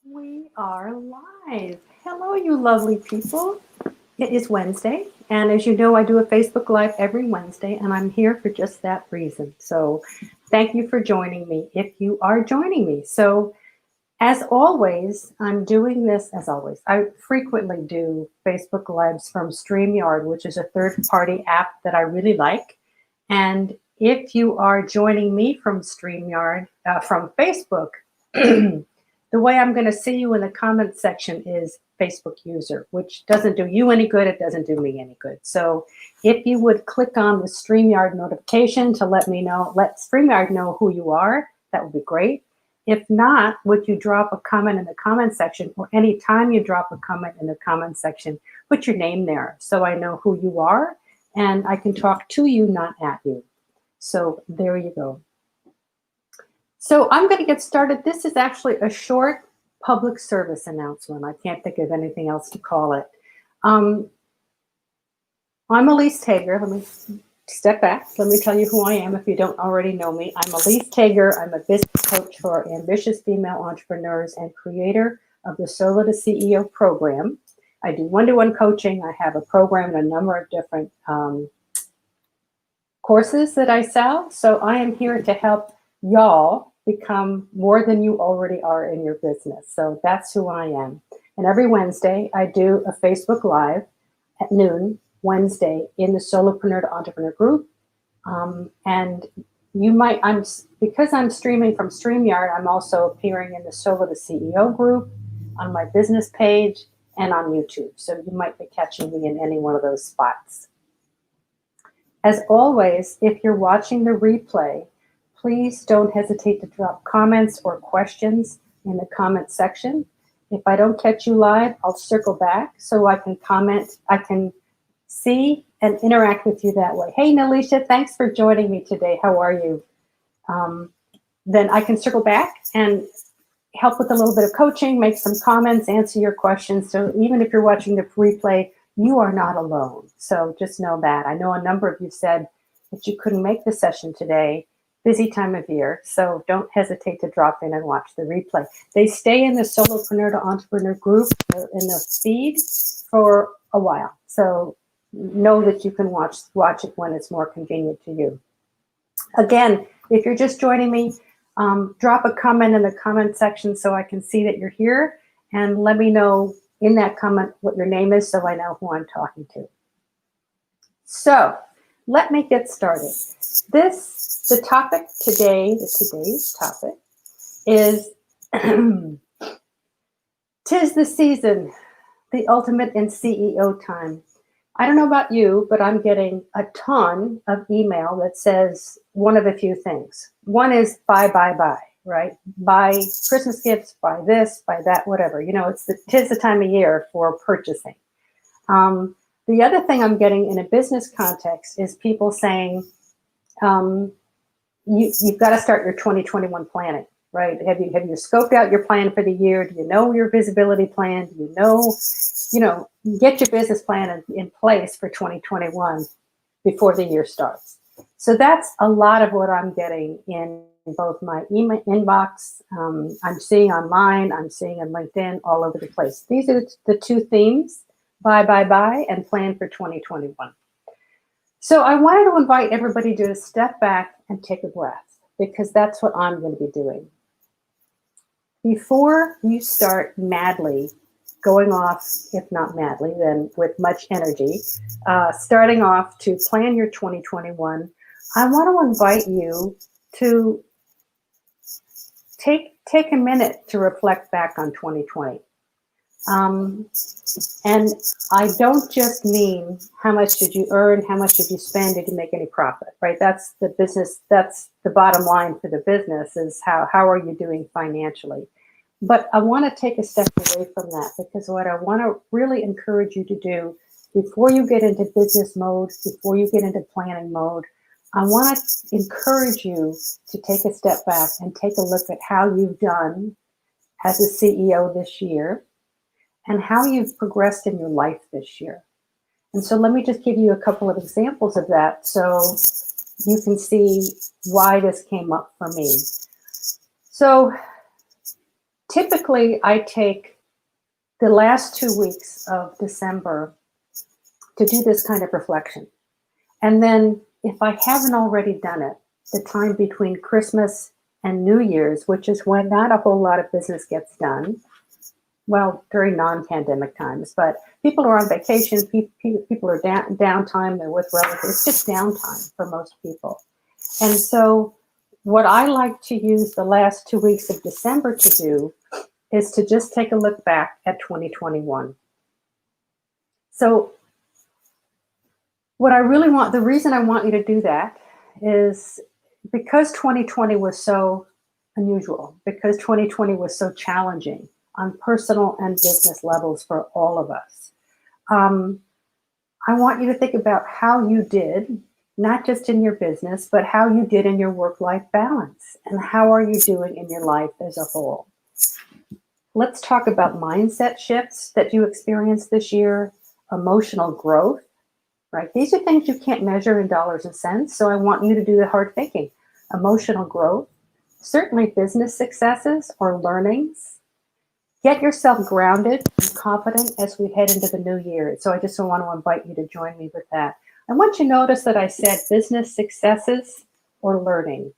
We are live. Hello, you lovely people. It is Wednesday, and as you know, I do a Facebook Live every Wednesday, and I'm here for just that reason. So, thank you for joining me if you are joining me. So, as always, I'm doing this as always. I frequently do Facebook Lives from StreamYard, which is a third party app that I really like. And if you are joining me from StreamYard, from Facebook, the way I'm going to see you in the comment section is Facebook user, which doesn't do you any good. It doesn't do me any good. So if you would click on the StreamYard notification to let me know, let StreamYard know who you are, that would be great. If not, would you drop a comment in the comment section, or anytime you drop a comment in the comment section, put your name there so I know who you are and I can talk to you, not at you. So there you go. So I'm going to get started. This is actually a short public service announcement. I can't think of anything else to call it. I'm Elise Tager. Let me step back. Let me tell you who I am if you don't already know me. I'm Elise Tager. I'm a business coach for ambitious female entrepreneurs and creator of the Solo to CEO program. I do one-to-one coaching. I have a program and a number of different courses that I sell. So I am here to help y'all become more than you already are in your business. So that's who I am. And every Wednesday, I do a Facebook Live at noon Wednesday in the Solopreneur to Entrepreneur group. And you might, because I'm streaming from StreamYard, I'm also appearing in the Solo to CEO group, on my business page, and on YouTube. So you might be catching me in any one of those spots. As always, if you're watching the replay, please don't hesitate to drop comments or questions in the comment section. If I don't catch you live, I'll circle back so I can comment, I can see and interact with you that way. Hey, Nalisha, thanks for joining me today. How are you? Then I can circle back and help with a little bit of coaching, make some comments, answer your questions. So even if you're watching the replay, you are not alone. So just know that. I know a number of you said that you couldn't make the session today. Busy time of year. So don't hesitate to drop in and watch the replay. They stay in the Solopreneur to Entrepreneur group in the feed for a while. So know that you can watch it when it's more convenient to you. Again, if you're just joining me, drop a comment in the comment section so I can see that you're here, and let me know in that comment what your name is so I know who I'm talking to. So let me get started. The topic today, today's topic is 'tis the season, the ultimate in CEO time. I don't know about you, but I'm getting a ton of email that says one of a few things. One is buy, right? Buy Christmas gifts, buy this, buy that, whatever. You know, tis the time of year for purchasing. The other thing I'm getting in a business context is people saying, you've got to start your 2021 planning, right? Have you scoped out your plan for the year? Do you know your visibility plan? Do you know, get your business plan in place for 2021 before the year starts. So that's a lot of what I'm getting in both my email inbox, I'm seeing online, I'm seeing on LinkedIn, all over the place. These are the two themes, buy, and plan for 2021. So I wanted to invite everybody to step back and take a breath, because that's what I'm going to be doing. Before you start madly going off, if not madly, then with much energy, starting off to plan your 2021, I want to invite you to take a minute to reflect back on 2020. And I don't just mean how much did you earn, how much did you spend, did you make any profit, right? That's the business, that's the bottom line for the business, is how are you doing financially? But I want to take a step away from that, because what I want to really encourage you to do before you get into business mode, before you get into planning mode, I want to encourage you to take a step back and take a look at how you've done as a CEO this year and how you've progressed in your life this year. And so let me just give you a couple of examples of that so you can see why this came up for me. So typically I take the last 2 weeks of December to do this kind of reflection. And then if I haven't already done it, the time between Christmas and New Year's, which is when not a whole lot of business gets done, well, during non-pandemic times, but people are on vacation, people are downtime, they're with relatives, it's just downtime for most people. And so what I like to use the last 2 weeks of December to do is to just take a look back at 2021. So what I really want, the reason I want you to do that is because 2020 was so unusual, because 2020 was so challenging on personal and business levels for all of us. I want you to think about how you did, not just in your business, but how you did in your work-life balance, and how are you doing in your life as a whole. Let's talk about mindset shifts that you experienced this year, emotional growth, right? These are things you can't measure in dollars and cents, so I want you to do the hard thinking. Emotional growth, certainly business successes or learnings. Get yourself grounded and confident as we head into the new year. So I just want to invite you to join me with that. I want you to notice that I said business successes or learnings.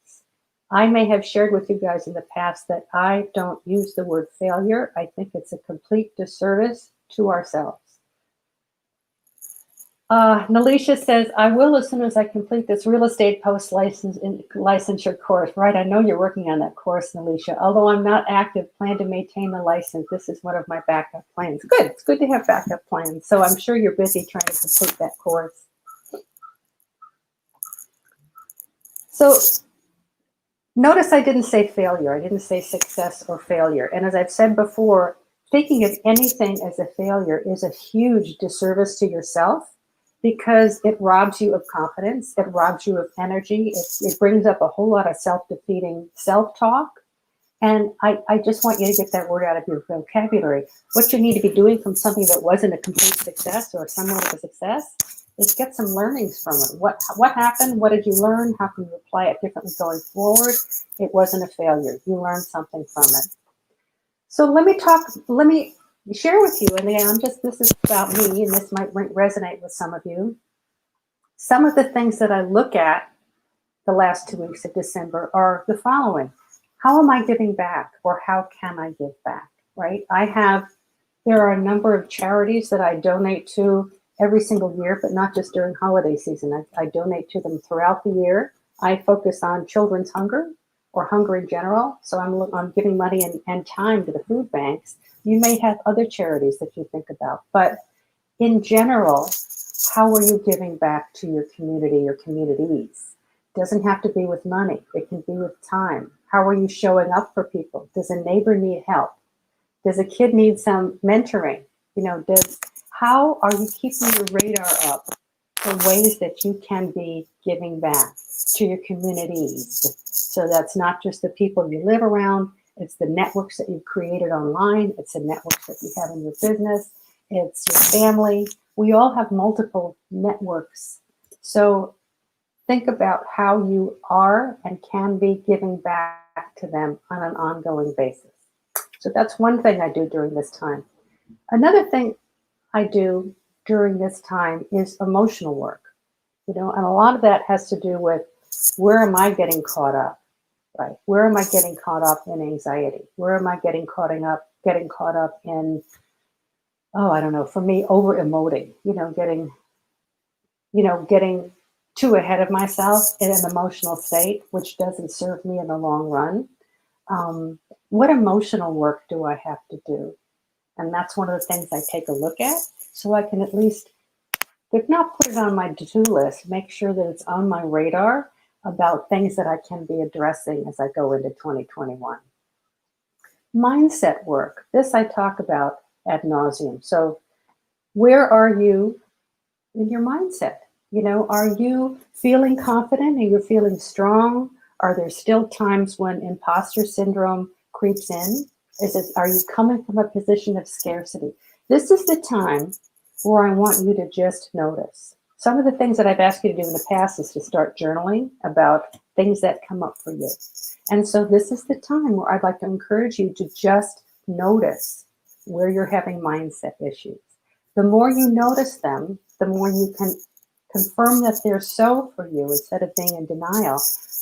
I may have shared with you guys in the past that I don't use the word failure. I think it's a complete disservice to ourselves. Nalisha says, I will as soon as I complete this real estate post licensure course. Right, I know you're working on that course, Nalisha. Although I'm not active, plan to maintain the license. This is one of my backup plans. Good, it's good to have backup plans. So I'm sure you're busy trying to complete that course. So notice I didn't say failure. I didn't say success or failure. And as I've said before, thinking of anything as a failure is a huge disservice to yourself, because it robs you of confidence, it robs you of energy, it brings up a whole lot of self-defeating self-talk. And I just want you to get that word out of your vocabulary. What you need to be doing from something that wasn't a complete success or somewhat of a success is get some learnings from it. What happened? What did you learn? How can you apply it differently going forward? It wasn't a failure. You learned something from it. So let me share with you, and again, this is about me, and this might resonate with some of you. Some of the things that I look at the last 2 weeks of December are the following. How am I giving back, or how can I give back, right? There are a number of charities that I donate to every single year, but not just during holiday season. I donate to them throughout the year. I focus on children's hunger, or hunger in general. So I'm giving money and time to the food banks. You may have other charities that you think about, but in general, how are you giving back to your community or communities? It doesn't have to be with money. It can be with time. How are you showing up for people? Does a neighbor need help? Does a kid need some mentoring? How are you keeping your radar up for ways that you can be giving back to your communities? So that's not just the people you live around, it's the networks that you've created online, it's the networks that you have in your business, it's your family. We all have multiple networks. So think about how you are and can be giving back to them on an ongoing basis. So that's one thing I do during this time. Another thing I do during this time is emotional work, and a lot of that has to do with where am I getting caught up, right? Where am I getting caught up in anxiety? Where am I getting caught up in, I don't know, for me, over emoting, getting too ahead of myself in an emotional state, which doesn't serve me in the long run. What emotional work do I have to do? And that's one of the things I take a look at, so I can at least, if not put it on my to-do list, make sure that it's on my radar about things that I can be addressing as I go into 2021. Mindset work. This I talk about ad nauseum. So where are you in your mindset? Are you feeling confident? Are you feeling strong? Are there still times when imposter syndrome creeps in? Are you coming from a position of scarcity? This is the time where I want you to just notice. Some of the things that I've asked you to do in the past is to start journaling about things that come up for you. And so this is the time where I'd like to encourage you to just notice where you're having mindset issues. The more you notice them, the more you can confirm that they're so for you instead of being in denial,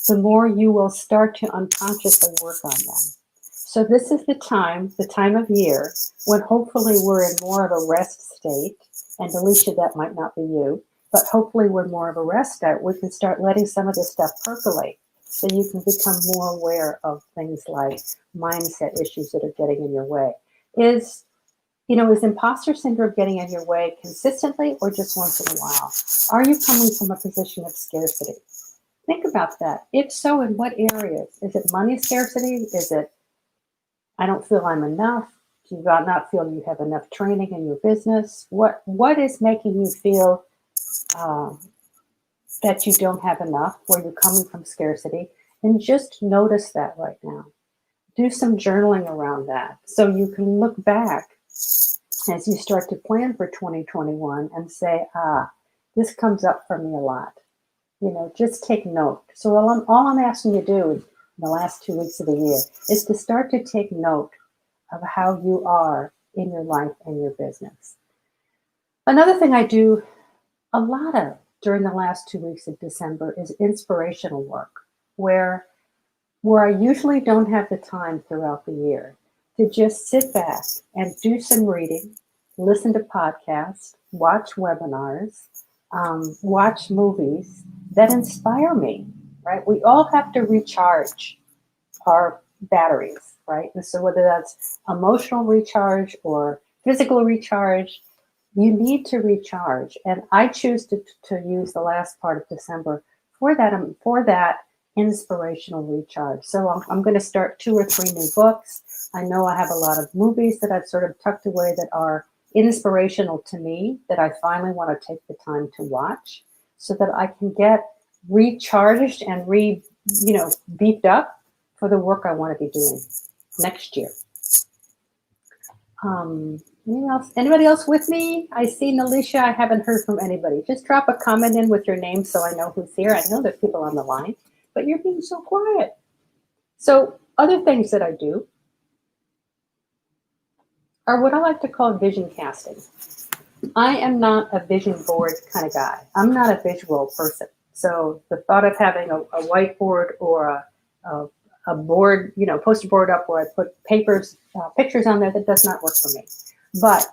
the more you will start to unconsciously work on them. So this is the time of year, when hopefully we're in more of a rest state. And Alicia, that might not be you, but hopefully we're more of a rest state. We can start letting some of this stuff percolate, so you can become more aware of things like mindset issues that are getting in your way. Is imposter syndrome getting in your way consistently or just once in a while? Are you coming from a position of scarcity? Think about that. If so, in what areas? Is it money scarcity? Is it, I don't feel I'm enough? Do you not feel you have enough training in your business? What is making you feel that you don't have enough, where you're coming from scarcity? And just notice that right now. Do some journaling around that, so you can look back as you start to plan for 2021 and say, this comes up for me a lot. Just take note. So all I'm asking you to do in the last 2 weeks of the year is to start to take note of how you are in your life and your business. Another thing I do a lot of during the last 2 weeks of December is inspirational work, where I usually don't have the time throughout the year to just sit back and do some reading, listen to podcasts, watch webinars, watch movies that inspire me, right? We all have to recharge our batteries, right? And so whether that's emotional recharge or physical recharge, you need to recharge. And I choose to use the last part of December for that inspirational recharge. So I'm going to start 2 or 3 new books. I know I have a lot of movies that I've sort of tucked away that are inspirational to me, that I finally want to take the time to watch, so that I can get recharged and beefed up for the work I want to be doing next year. Anybody else with me? I see Alicia. I haven't heard from anybody. Just drop a comment in with your name so I know who's here. I know there's people on the line, but you're being so quiet. So other things that I do are what I like to call vision casting. I am not a vision board kind of guy. I'm not a visual person. So the thought of having a whiteboard or a board, poster board up where I put pictures on there, that does not work for me. But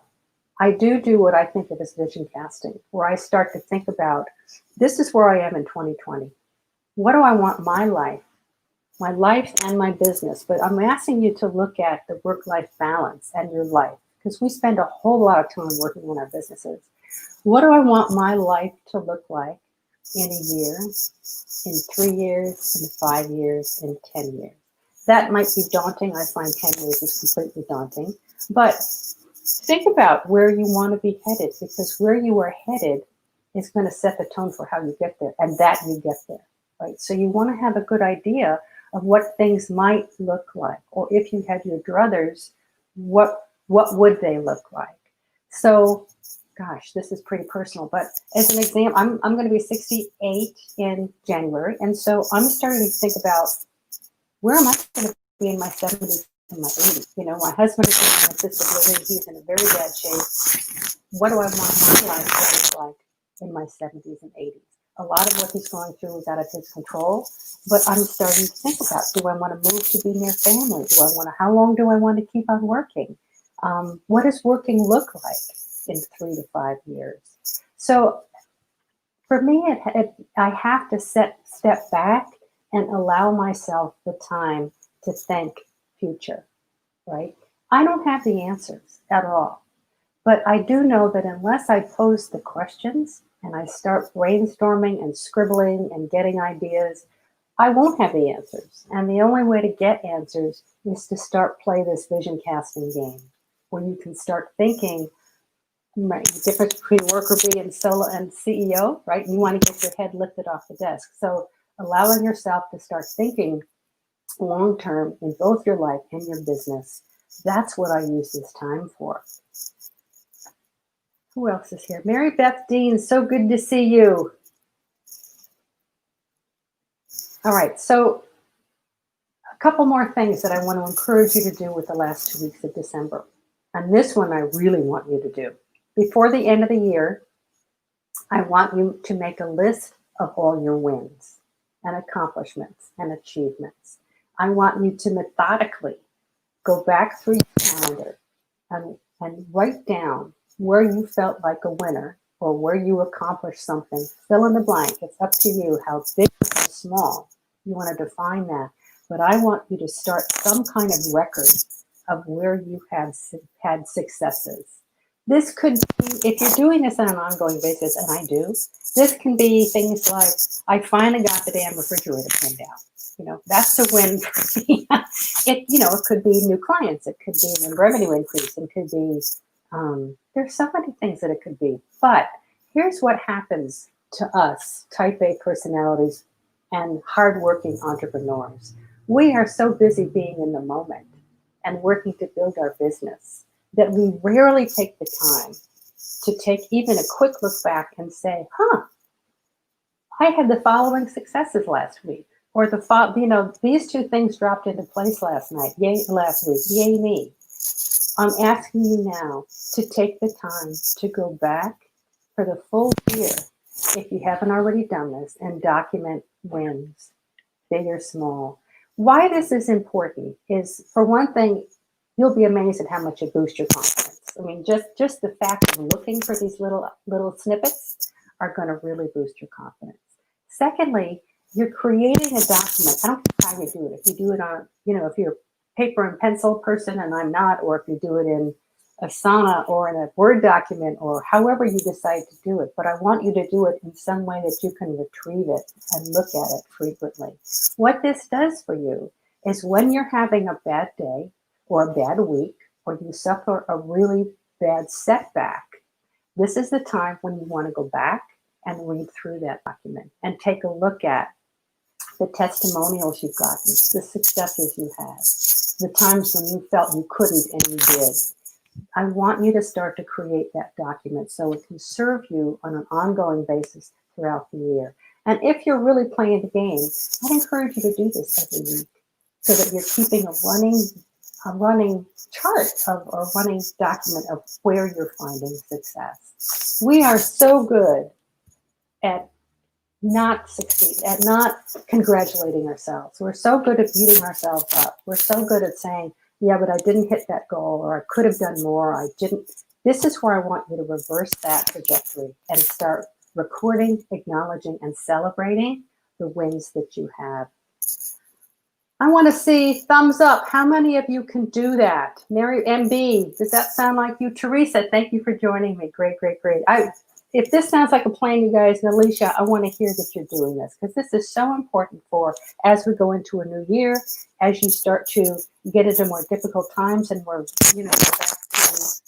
I do what I think of as vision casting, where I start to think about, this is where I am in 2020. What do I want my life and my business? But I'm asking you to look at the work-life balance and your life, because we spend a whole lot of time working on our businesses. What do I want my life to look like in a year, in 3 years, in 5 years, in 10 years? That might be daunting. I find 10 years is completely daunting. But think about where you want to be headed, because where you are headed is going to set the tone for how you get there, and that you get there, right? So you want to have a good idea of what things might look like, or if you had your druthers, what would they look like? So, gosh, this is pretty personal, but as an example, I'm going to be 68 in January, and so I'm starting to think about, where am I going to be in my 70s and my 80s? My husband is in assisted living. He's in a very bad shape. What do I want my life to look like in my 70s and 80s? A lot of what he's going through is out of his control, but I'm starting to think about, do I want to move to be near family? How long do I want to keep on working? What does working look like in 3 to 5 years? So for me, I have to step back and allow myself the time to think future, right? I don't have the answers at all, but I do know that unless I pose the questions and I start brainstorming and scribbling and getting ideas, I won't have the answers. And the only way to get answers is to start play this vision casting game, where you can start thinking, right, the difference between worker bee and solo and CEO, right? You want to get your head lifted off the desk. So allowing yourself to start thinking long term in both your life and your business, that's what I use this time for. Who else is here? Mary Beth Dean, so good to see you. All right, so couple more things that I want to encourage you to do with the last 2 weeks of December. And this one I really want you to do. Before the end of the year, I want you to make a list of all your wins and accomplishments and achievements. I want you to methodically go back through your calendar and write down where you felt like a winner or where you accomplished something. Fill in the blank. It's up to you how big or how small you want to define that. But I want you to start some kind of record of where you have had successes. This could be, if you're doing this on an ongoing basis, and I do, this can be things like, I finally got the damn refrigerator cleaned out. That's a win for me. It could be new clients. It could be a revenue increase. It could be, there's so many things that it could be. But here's what happens to us, type A personalities and hardworking entrepreneurs. We are so busy being in the moment and working to build our business that we rarely take the time to take even a quick look back and say, I had the following successes last week. Or these two things dropped into place last week. Yay me. I'm asking you now to take the time to go back for the full year, if you haven't already done this, and document wins, big or small. Why this is important is, for one thing, you'll be amazed at how much it boosts your confidence. I mean, just the fact of looking for these little snippets are going to really boost your confidence. Secondly, you're creating a document. I don't care how you do it. If you do it on, if you're a paper and pencil person and I'm not, or if you do it in Asana or in a Word document or however you decide to do it. But I want you to do it in some way that you can retrieve it and look at it frequently. What this does for you is when you're having a bad day or a bad week, or you suffer a really bad setback, this is the time when you want to go back and read through that document and take a look at the testimonials you've gotten, the successes you had, the times when you felt you couldn't and you did. I want you to start to create that document so it can serve you on an ongoing basis throughout the year. And if you're really playing the game, I'd encourage you to do this every week so that you're keeping a running chart of, or running document of where you're finding success. We are so good at not congratulating ourselves. We're so good at beating ourselves up. We're so good at saying, yeah, but I didn't hit that goal, or I could have done more, I didn't. This is where I want you to reverse that trajectory and start recording, acknowledging, and celebrating the wins that you have. I want to see thumbs up. How many of you can do that? Mary MB, does that sound like you? Teresa, thank you for joining me. Great, great, great. If this sounds like a plan, you guys, and Alicia, I want to hear that you're doing this, because this is so important for as we go into a new year, as you start to get into more difficult times, and we're back to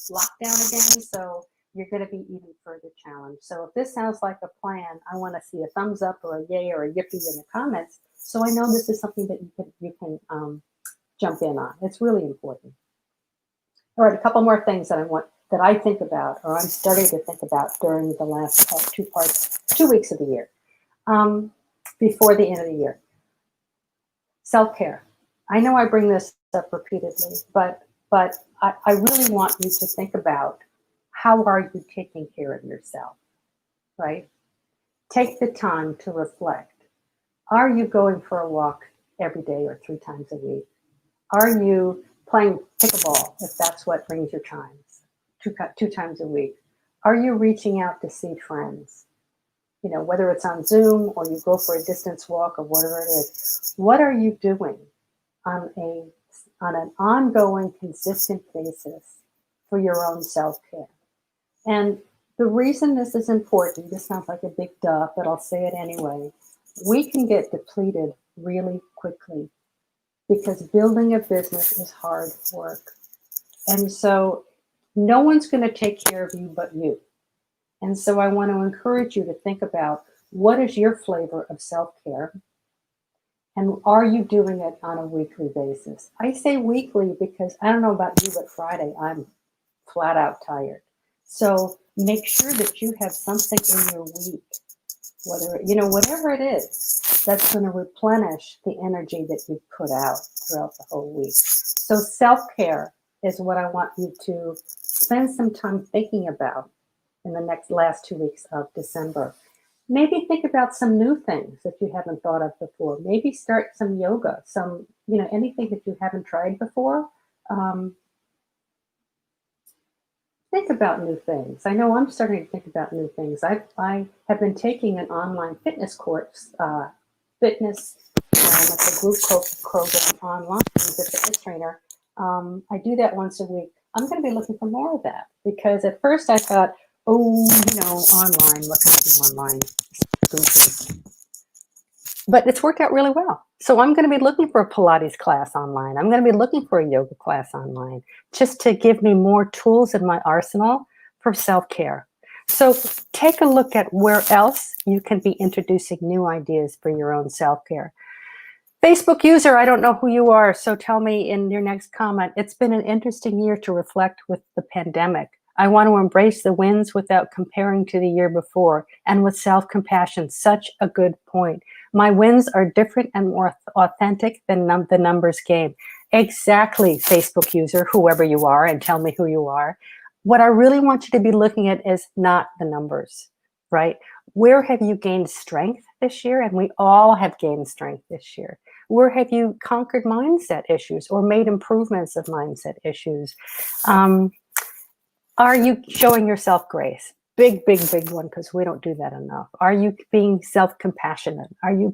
lockdown again. So you're going to be even further challenged. So if this sounds like a plan, I want to see a thumbs up or a yay or a yippee in the comments, so I know this is something that you can jump in on. It's really important. All right, a couple more things that I think about, or I'm starting to think about during the last 2 weeks of the year, before the end of the year. Self-care. I know I bring this up repeatedly, but I really want you to think about, how are you taking care of yourself, right? Take the time to reflect. Are you going for a walk every day or 3 times a week? Are you playing pickleball, if that's what brings your chimes, 2 times a week? Are you reaching out to see friends? Whether it's on Zoom or you go for a distance walk or whatever it is. What are you doing on an ongoing, consistent basis for your own self-care? And the reason this is important, this sounds like a big duh, but I'll say it anyway. We can get depleted really quickly because building a business is hard work. And so no one's going to take care of you but you. And so I want to encourage you to think about, what is your flavor of self-care? And are you doing it on a weekly basis? I say weekly because I don't know about you, but Friday I'm flat out tired. So make sure that you have something in your week whether, whatever it is that's going to replenish the energy that you put out throughout the whole week. So self-care is what I want you to spend some time thinking about in the last 2 weeks of December. Maybe think about some new things that you haven't thought of before. Maybe start some yoga, anything that you haven't tried before. Think about new things. I know I'm starting to think about new things. I have been taking an online fitness course, it's a group coach program online as a fitness trainer. I do that once a week. I'm going to be looking for more of that because at first I thought, online, what can I do online? But it's worked out really well. So I'm going to be looking for a Pilates class online. I'm going to be looking for a yoga class online just to give me more tools in my arsenal for self-care. So take a look at where else you can be introducing new ideas for your own self-care. Facebook user, I don't know who you are, so tell me in your next comment. It's been an interesting year to reflect with the pandemic. I want to embrace the wins without comparing to the year before and with self-compassion. Such a good point. My wins are different and more authentic than the numbers game. Exactly, Facebook user, whoever you are, and tell me who you are. What I really want you to be looking at is not the numbers, right? Where have you gained strength this year? And we all have gained strength this year. Where have you conquered mindset issues or made improvements of mindset issues? Are you showing yourself grace? Big, big, big one, because we don't do that enough. Are you being self-compassionate? Are you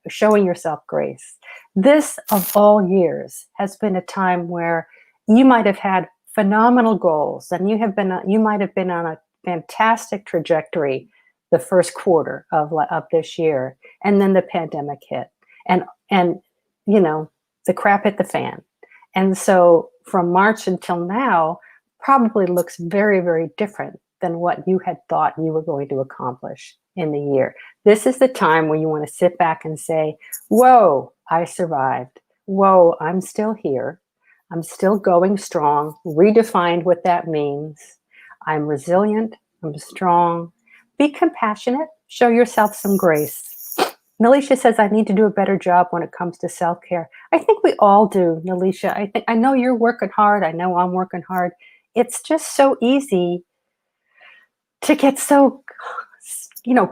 showing yourself grace? This, of all years, has been a time where you might have had phenomenal goals, and you might have been on a fantastic trajectory the first quarter of this year, and then the pandemic hit, and the crap hit the fan, and so from March until now probably looks very, very different than what you had thought you were going to accomplish in the year. This is the time where you want to sit back and say, whoa, I survived. Whoa, I'm still here. I'm still going strong. Redefined what that means. I'm resilient. I'm strong. Be compassionate. Show yourself some grace. Nalisha says, I need to do a better job when it comes to self-care. I think we all do, Nalisha. I know you're working hard. I know I'm working hard. It's just so easy to get so,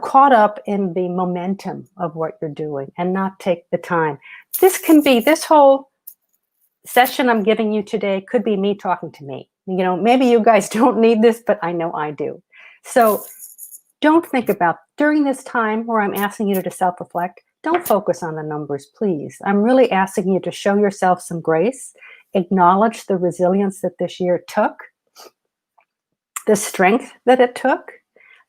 caught up in the momentum of what you're doing and not take the time. This whole session I'm giving you today could be me talking to me. Maybe you guys don't need this, but I know I do. So don't think about, during this time where I'm asking you to self-reflect, don't focus on the numbers, please. I'm really asking you to show yourself some grace, acknowledge the resilience that this year took, the strength that it took,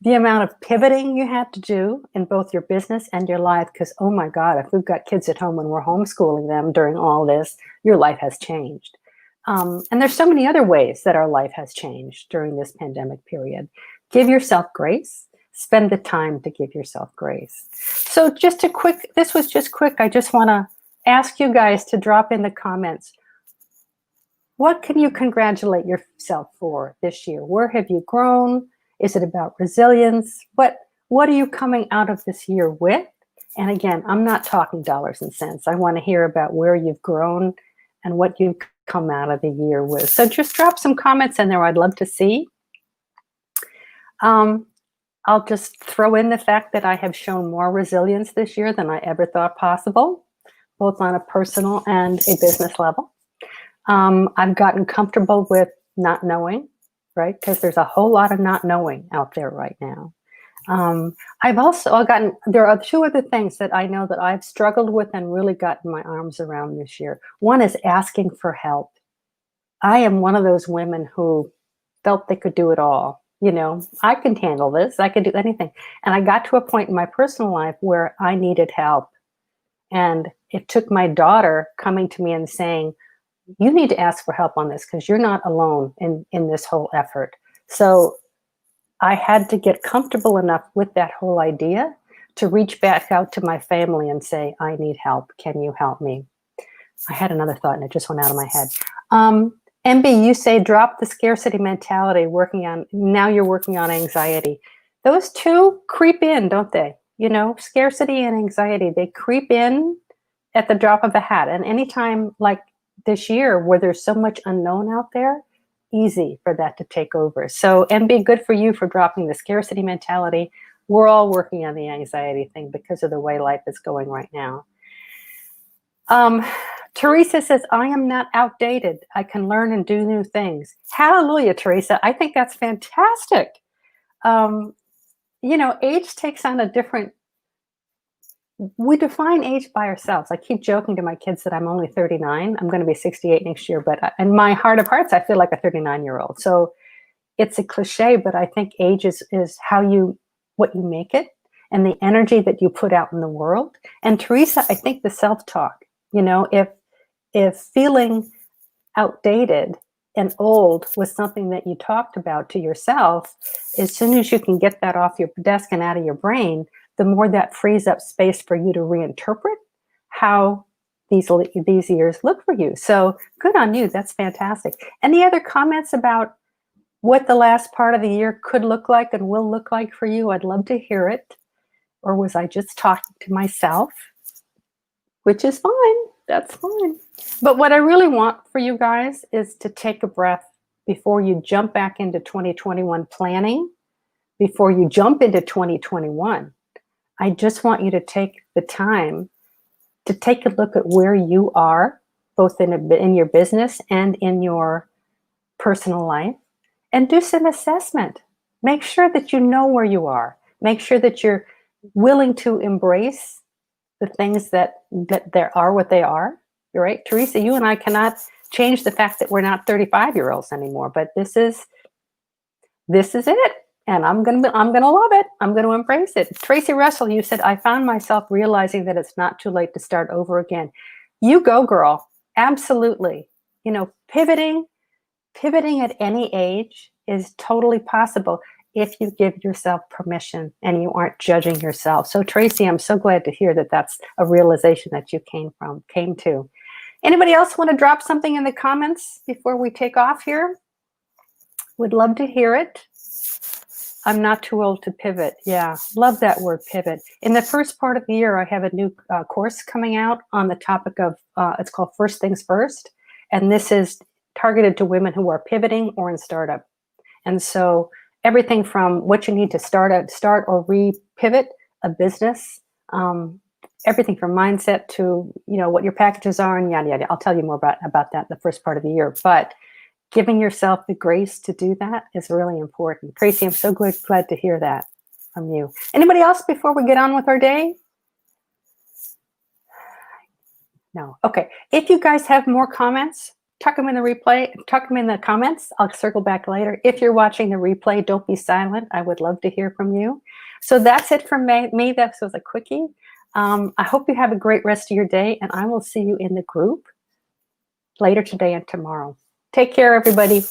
the amount of pivoting you had to do in both your business and your life, because, oh my God, if we've got kids at home and we're homeschooling them during all this, your life has changed. And there's so many other ways that our life has changed during this pandemic period. Give yourself grace. Spend the time to give yourself grace. So this was just quick. I just want to ask you guys to drop in the comments. What can you congratulate yourself for this year? Where have you grown? Is it about resilience? What are you coming out of this year with? And again, I'm not talking dollars and cents. I want to hear about where you've grown and what you've come out of the year with. So just drop some comments in there. I'd love to see. I'll just throw in the fact that I have shown more resilience this year than I ever thought possible, both on a personal and a business level. I've gotten comfortable with not knowing, right? Because there's a whole lot of not knowing out there right now. There are two other things that I know that I've struggled with and really gotten my arms around this year. One is asking for help. I am one of those women who felt they could do it all. I can handle this. I could do anything. And I got to a point in my personal life where I needed help. And it took my daughter coming to me and saying, you need to ask for help on this because you're not alone in this whole effort. So I had to get comfortable enough with that whole idea to reach back out to my family and say, I need help. Can you help me? I had another thought and it just went out of my head. MB, you say drop the scarcity mentality, now you're working on anxiety. Those two creep in, don't they? You know, scarcity and anxiety, they creep in at the drop of a hat. And anytime like this year where there's so much unknown out there, easy for that to take over. So, and be good for you for dropping the scarcity mentality. We're all working on the anxiety thing because of the way life is going right now. Teresa says, I am not outdated. I can learn and do new things. Hallelujah, Teresa. I think that's fantastic. You know, age takes on a different, we define age by ourselves. I keep joking to my kids that I'm only 39. I'm going to be 68 next year, but in my heart of hearts, I feel like a 39-year-old. So it's a cliche, but I think age is how you, what you make it and the energy that you put out in the world. And Teresa, I think the self-talk, you know, if feeling outdated and old was something that you talked about to yourself, as soon as you can get that off your desk and out of your brain, the more that frees up space for you to reinterpret how these years look for you. So good on you. That's fantastic. Any other comments about what the last part of the year could look like and will look like for you? I'd love to hear it. Or was I just talking to myself? Which is fine. That's fine. But what I really want for you guys is to take a breath before you jump back into 2021 planning, before you jump into 2021. I just want you to take the time to take a look at where you are, both in your business and in your personal life, and do some assessment. Make sure that you know where you are. Make sure that you're willing to embrace the things that there are what they are. You're right, Teresa, you and I cannot change the fact that we're not 35-year-olds anymore, but this is it. And I'm gonna love it. I'm gonna embrace it. Tracy Russell, you said, I found myself realizing that it's not too late to start over again. You go, girl. Absolutely. You know, pivoting at any age is totally possible if you give yourself permission and you aren't judging yourself. So Tracy, I'm so glad to hear that that's a realization that you came to. Anybody else want to drop something in the comments before we take off here? Would love to hear it. I'm not too old to pivot. Yeah, love that word, pivot. In the first part of the year, I have a new course coming out on the topic of, it's called First Things First. And this is targeted to women who are pivoting or in startup. And so everything from what you need to start or re-pivot a business, everything from mindset to, you know, what your packages are and yada, yada. I'll tell you more about that in the first part of the year. But giving yourself the grace to do that is really important. Tracy, I'm so glad to hear that from you. Anybody else before we get on with our day? No. Okay. If you guys have more comments, tuck them in the replay, tuck them in the comments. I'll circle back later. If you're watching the replay, don't be silent. I would love to hear from you. So that's it from me. That was a quickie. I hope you have a great rest of your day, and I will see you in the group later today and tomorrow. Take care, everybody.